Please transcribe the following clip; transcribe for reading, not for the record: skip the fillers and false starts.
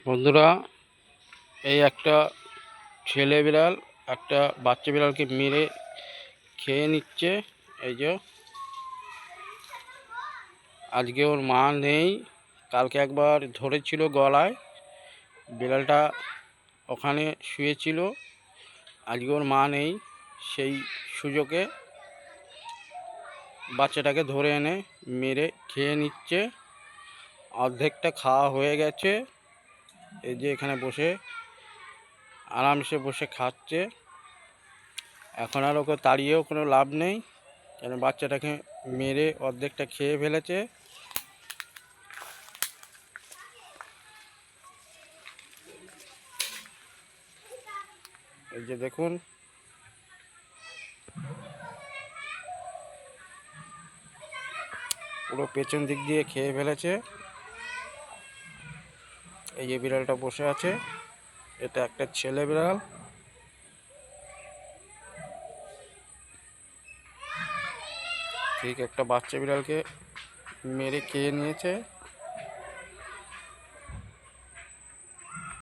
বন্ধুরা, এই একটা ছেলে বিড়াল একটা বাচ্চা বিড়ালকে মেরে খেয়ে নিচ্ছে। এই যে আজকে ওর মা নেই, কালকে একবার ধরেছিল গলায়, বিড়ালটা ওখানে শুয়েছিল। আজকে ওর মা নেই, সেই সুযোগে বাচ্চাটাকে ধরে এনে মেরে খেয়ে নিচ্ছে। অর্ধেকটা খাওয়া হয়ে গেছে। এই যে এখানে বসে আরামসে বসে খাচ্ছে। এখন আর ওকে তাড়িয়েও কোনো লাভ নেই, কেন বাচ্চাটাকে মেরে অর্ধেকটা খেয়ে ফেলেছে। এই যে দেখুন, পুরো পেছন দিক দিয়ে খেয়ে ফেলেছে। এই যে বিড়ালটা বসে আছে, এটা একটা ছেলে বিড়াল। ঠিক একটা বাচ্চা বিড়ালকে মেরে খেয়ে নিয়েছে।